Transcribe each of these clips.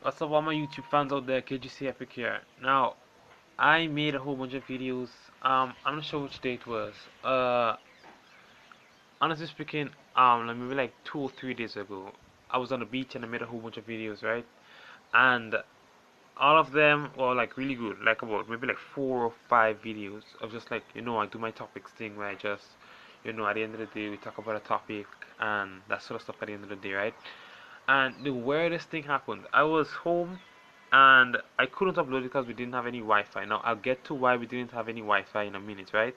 What's up all my YouTube fans out there, KGCEpic here. Now, I made a whole bunch of videos. I'm not sure which day it was. Honestly speaking, like maybe like 2 or 3 days ago, I was on the beach and I made a whole bunch of videos, right? And all of them were like really good, like about maybe like 4 or 5 videos of just like, I do my topics thing where I just, at the end of the day, we talk about a topic and that sort of stuff at the end of the day, right? And the weirdest thing happened. I was home and I couldn't upload it because we didn't have any Wi-Fi. Now I'll get to why we didn't have any Wi-Fi in a minute, right?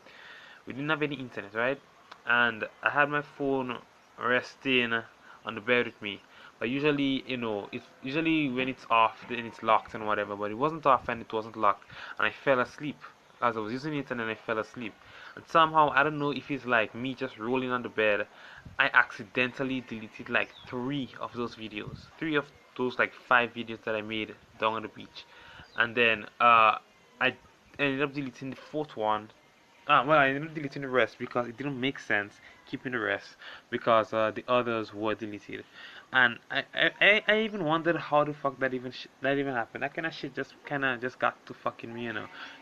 We didn't have any internet, right? And I had my phone resting on the bed with me. But usually, it's usually when it's off, then it's locked and whatever. But it wasn't off and it wasn't locked, and I fell asleep as I was using it, and then I fell asleep. And somehow, I don't know if it's like me just rolling on the bed, I accidentally deleted like 3 of those like 5 videos that I made down on the beach, and then I ended up deleting the fourth one. Well, I ended up deleting the rest because it didn't make sense keeping the rest because the others were deleted, and I even wondered how the fuck that even happened. That kind of shit just kind of just got to fucking me,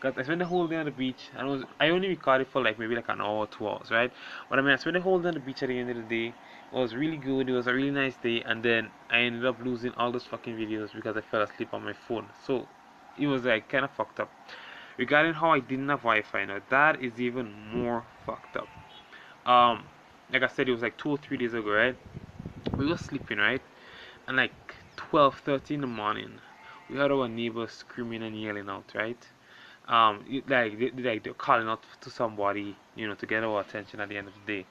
Because I spent the whole day on the beach, and I only recorded for like maybe like an hour or 2 hours, right? But I mean, I spent the whole day on the beach at the end of the day. It was really good. It was a really nice day, and then I ended up losing all those fucking videos because I fell asleep on my phone. So it was like kind of fucked up. Regarding how I didn't have Wi-Fi now, that is even more fucked up. Um, like I said, it was like 2 or 3 days ago, right? We were sleeping, right? And like 12:30 in the morning, we heard our neighbors screaming and yelling out, right? They're calling out to somebody, to get our attention at the end of the day.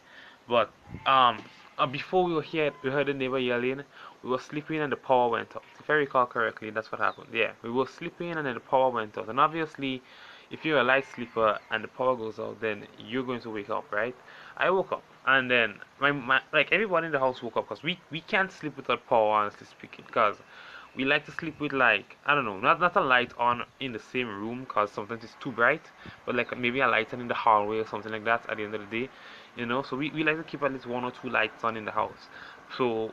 But before we heard the neighbor yelling. We were sleeping and the power went out. If I recall correctly, that's what happened. Yeah, we were sleeping and then the power went out. And obviously, if you're a light sleeper and the power goes out, then you're going to wake up, right? I woke up and then my like everyone in the house woke up because we can't sleep without power, honestly speaking, because we like to sleep with like I don't know, not a light on in the same room because sometimes it's too bright, but like maybe a light on in the hallway or something like that at the end of the day, So we like to keep at least 1 or 2 lights on in the house. So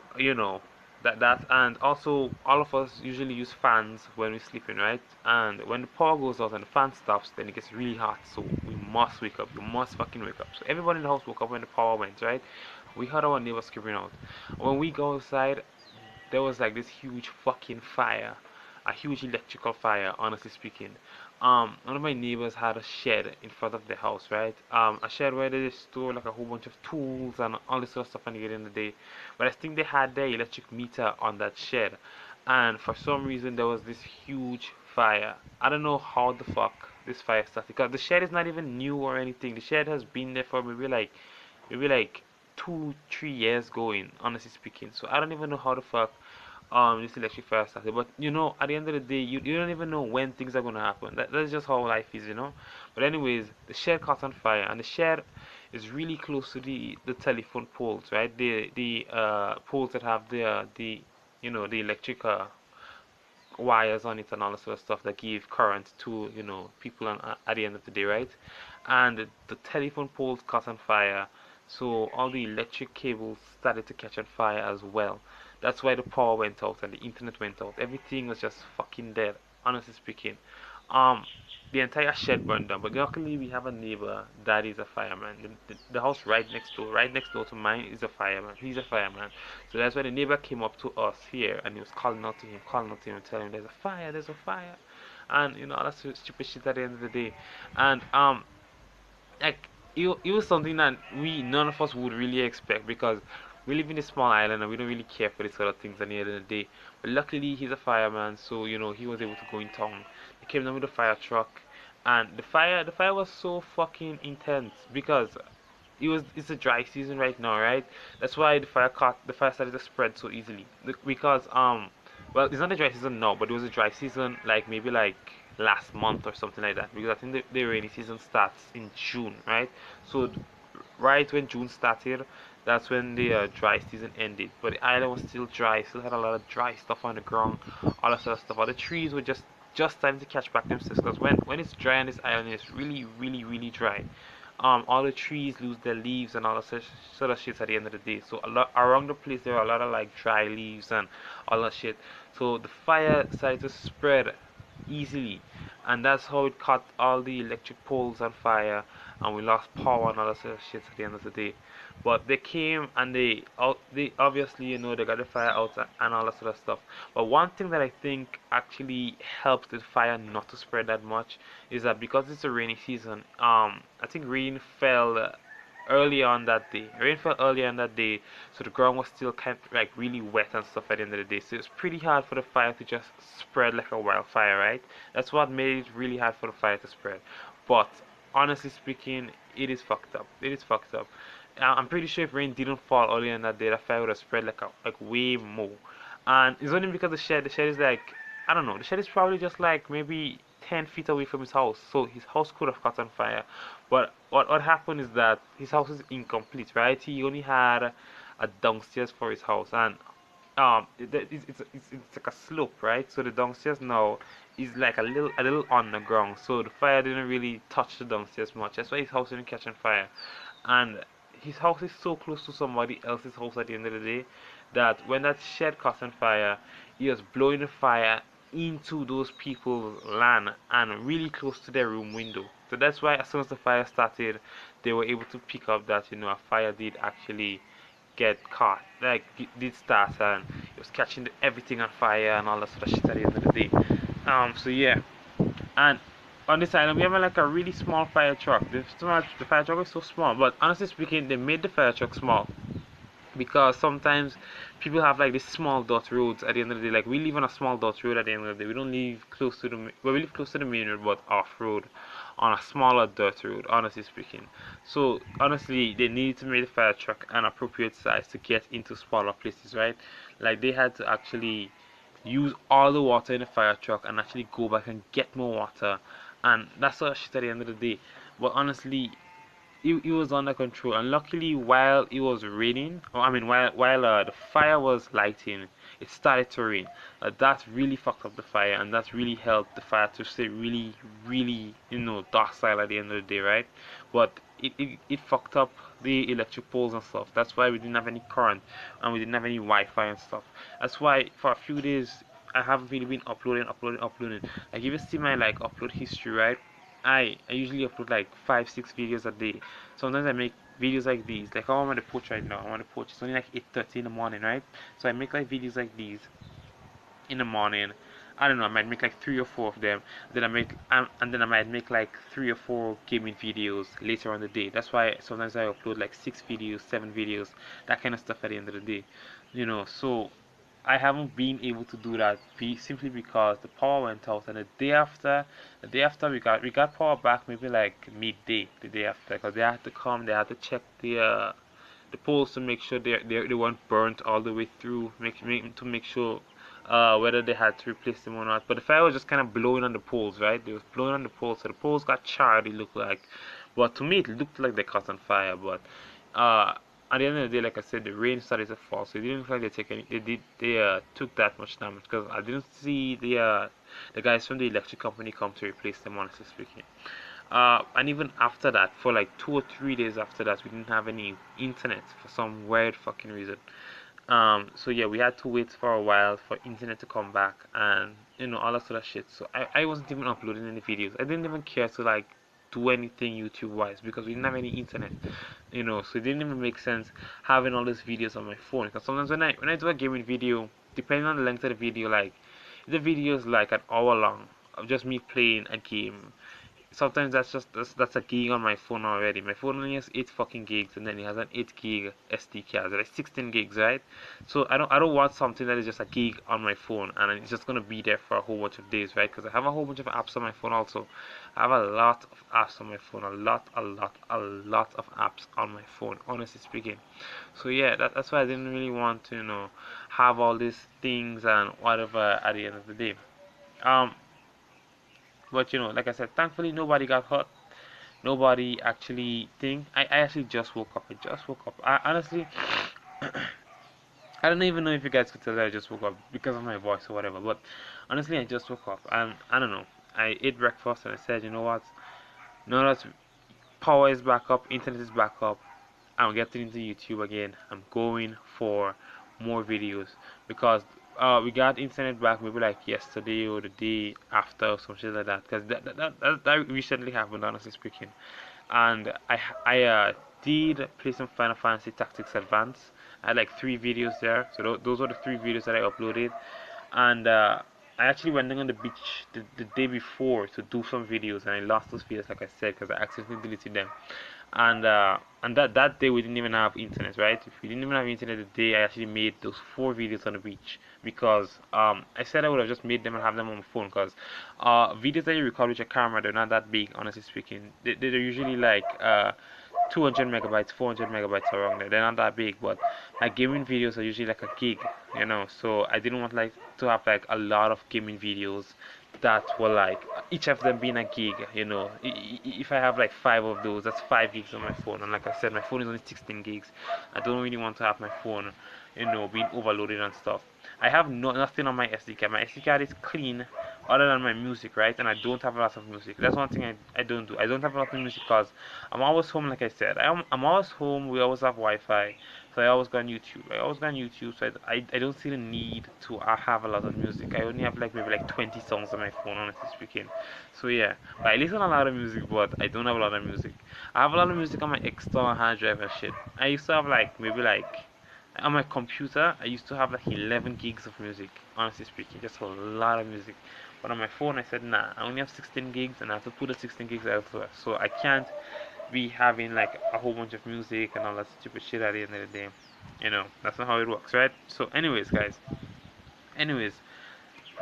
that and also all of us usually use fans when we're sleeping, right? And when the power goes out and the fan stops, then it gets really hot. So we must wake up. We must fucking wake up. So everybody in the house woke up when the power went, right? We heard our neighbors screaming out. When we go outside, there was like this huge fucking fire, a huge electrical fire, honestly speaking. One of my neighbors had a shed in front of the house, right? A shed where they store like a whole bunch of tools and all this sort of stuff when you get in the day. But I think they had their electric meter on that shed, and for some reason there was this huge fire. I don't know how the fuck this fire started because the shed is not even new or anything. The shed has been there for maybe like 2, 3 years going, honestly speaking. So I don't even know how the fuck this electric fire started. But at the end of the day, you don't even know when things are gonna happen. That's just how life is. But anyways, the shed caught on fire, and the shed is really close to the telephone poles, right? The poles that have the electric wires on it and all that sort of stuff that give current to people at the end of the day, right? And the telephone poles caught on fire, so all the electric cables started to catch on fire as well. That's why the power went out and the internet went out. Everything was just fucking dead, honestly speaking. Um, the entire shed burned down, but luckily we have a neighbor that is a fireman. The house right next door to mine, is a fireman. He's a fireman. So that's why the neighbor came up to us here and he was calling out to him, telling him there's a fire, and all that stupid shit at the end of the day. And like it was something that we none of us would really expect because we live in a small island and we don't really care for these sort of things at the end of the day. But luckily he's a fireman, so he was able to go in town. He came down with a fire truck, and the fire was so fucking intense because it's a dry season right now, right? That's why the fire started to spread so easily. Because well, it's not a dry season now, but it was a dry season like maybe like last month or something like that. Because I think the rainy season starts in June, right? So right when June started, that's when the dry season ended. But the island was still dry, still had a lot of dry stuff on the ground, all that sort of stuff. All the trees were just starting to catch back themselves because when it's dry on this island, it's really really really dry. all the trees lose their leaves and all that such sort of shit at the end of the day. So a lot around the place there are a lot of like dry leaves and all that shit. So the fire started to spread easily, and that's how it caught all the electric poles on fire, and we lost power and all that sort of shit at the end of the day. But they came and they obviously, they got the fire out and all that sort of stuff. But one thing that I think actually helps the fire not to spread that much is that because it's a rainy season, I think rain fell early on that day. Rain fell early on that day, so the ground was still kind of like really wet and stuff at the end of the day. So it's pretty hard for the fire to just spread like a wildfire, right? That's what made it really hard for the fire to spread. But honestly speaking, it is fucked up. It is fucked up. I'm pretty sure if rain didn't fall earlier in that day, the fire would have spread like way more. And it's only because the shed is like, I don't know, the shed is probably just like maybe 10 feet away from his house, so his house could have caught on fire. But what happened is that his house is incomplete, right? He only had a downstairs for his house, and it's like a slope, right? So the downstairs now is like a little on the ground, so the fire didn't really touch the downstairs much. That's why his house didn't catch on fire, and his house is so close to somebody else's house at the end of the day that when that shed caught on fire, he was blowing the fire into those people's land and really close to their room window. So that's why as soon as the fire started, they were able to pick up that a fire did actually get caught, like it did start, and it was catching everything on fire and all that sort of shit at the end of the day. So yeah, and on this island we have like a really small fire truck. The fire truck is so small, but honestly speaking, they made the fire truck small because sometimes people have like these small dot roads at the end of the day. Like we live on a small dot road at the end of the day. We don't live close to well, we live close to the main road, but off road on a smaller dirt road. Honestly speaking, so honestly, they needed to make the fire truck an appropriate size to get into smaller places, right? Like they had to actually use all the water in the fire truck and actually go back and get more water, and that's sort of shit at the end of the day. But honestly, it was under control, and luckily while it was raining, or I mean while the fire was lighting, it started to rain. That really fucked up the fire, and that really helped the fire to stay really really docile at the end of the day, right? But it fucked up the electric poles and stuff. That's why we didn't have any current, and we didn't have any Wi-Fi and stuff. That's why for a few days I haven't really been uploading. Like if you see my like upload history, right? I usually upload like 5 6 videos a day. Sometimes I make videos like these. Like I'm on the porch right now. I'm on the porch. It's only like 8:30 in the morning, right? So I make like videos like these in the morning. I don't know. I might make like 3 or 4 of them. And then I might make like 3 or 4 gaming videos later on the day. That's why sometimes I upload like 6 videos, 7 videos, that kind of stuff at the end of the day. So I haven't been able to do that simply because the power went out, and the day after we got power back maybe like midday the day after, because they had to come, they had to check the poles to make sure they weren't burnt all the way through, to make sure whether they had to replace them or not. But the fire was just kind of blowing on the poles, right? It was blowing on the poles, so the poles got charred, it looked like. But to me, it looked like they caught on fire. But uh, at the end of the day, like I said, the rain started to fall, so it didn't look like they took that much damage, because I didn't see the guys from the electric company come to replace them, honestly speaking. And even after that, for like 2 or 3 days after that, we didn't have any internet for some weird fucking reason. So yeah, we had to wait for a while for internet to come back, and all that sort of shit. So I wasn't even uploading any videos. I didn't even care to like do anything YouTube wise, because we didn't have any internet. So it didn't even make sense having all these videos on my phone. Because sometimes when I do a gaming video, depending on the length of the video, like if the video is like an hour long of just me playing a game, sometimes that's a gig on my phone already. My phone only has 8 fucking gigs, and then it has an 8 gig SD card. That's like 16 gigs, right? So I don't want something that is just a gig on my phone and it's just gonna be there for a whole bunch of days, right? Because I have a whole bunch of apps on my phone also. I have a lot of apps on my phone, a lot of apps on my phone, honestly speaking. So yeah, that's why I didn't really want to have all these things and whatever at the end of the day. Um, but like I said, thankfully nobody got hurt. Nobody actually think. I actually just woke up. I just woke up. Honestly, I don't even know if you guys could tell that I just woke up because of my voice or whatever. But honestly, I just woke up, and I don't know. I ate breakfast and I said, you know what? No, power is back up, internet is back up. I'm getting into YouTube again. I'm going for more videos because we got internet back maybe like yesterday or the day after or some shit like that. Because that recently happened, honestly speaking. And I did play some Final Fantasy Tactics Advance. I had like 3 videos there. So those were the 3 videos that I uploaded. And I actually went down on the beach the day before to do some videos, and I lost those videos, like I said, because I accidentally deleted them. And that day we didn't even have internet, right? If we didn't even have internet the day I actually made those 4 videos on the beach, because I said I would have just made them and have them on my phone, because videos that you record with your camera, they're not that big, honestly speaking. They're usually like 200 megabytes, 400 megabytes around there. They're not that big, but my gaming videos are usually like a gig, So I didn't want like to have like a lot of gaming videos that were like each of them being a gig. If I have like 5 of those, that's 5 gigs on my phone. And like I said, my phone is only 16 gigs. I don't really want to have my phone, being overloaded and stuff. I have nothing on my SD card. My SD card is clean, other than my music, right? And I don't have a lot of music. That's one thing I don't do. I don't have a lot of music because I'm always home, like I said. I'm always home. We always have Wi-Fi. So I always go on YouTube. So I don't see the need to have a lot of music. I only have like maybe like 20 songs on my phone, honestly speaking. So yeah, but I listen to a lot of music, but I don't have a lot of music. I have a lot of music on my external hard drive and shit. I used to have like maybe like on my computer, I used to have like 11 gigs of music, honestly speaking, just a lot of music. But on my phone, I said, nah, I only have 16 gigs and I have to put the 16 gigs elsewhere. So I can't be having like a whole bunch of music and all that stupid shit at the end of the day. That's not how it works, right? So, anyways, guys, anyways,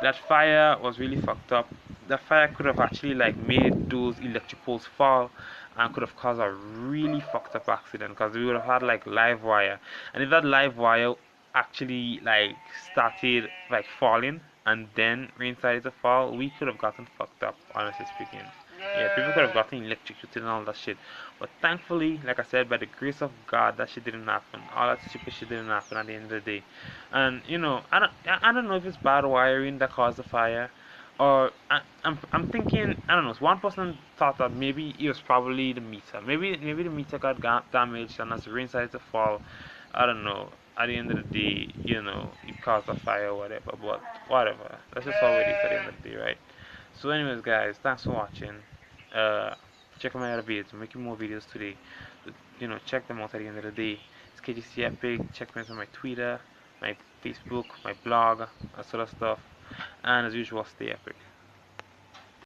that fire was really fucked up. That fire could have actually like made those electric poles fall and could have caused a really fucked up accident because we would have had like live wire. And if that live wire actually like started like falling and then rain started to fall, we could have gotten fucked up, honestly speaking. Yeah, people could have gotten electrocuted and all that shit. But thankfully, like I said, by the grace of God, that shit didn't happen. All that stupid shit didn't happen at the end of the day. And I don't know if it's bad wiring that caused the fire, or I'm thinking, I don't know. One person thought that maybe it was probably the meter. Maybe the meter got damaged, and as the rain started to fall, I don't know. At the end of the day, it caused a fire or whatever. But whatever. That's just how it is at the end of the day, right? So, anyways, guys, thanks for watching. Uh, check out my other videos. I'm making more videos today. Check them out at the end of the day. It's KGCEpic. Check me out on my Twitter, my Facebook, my blog, that sort of stuff. And as usual, stay epic.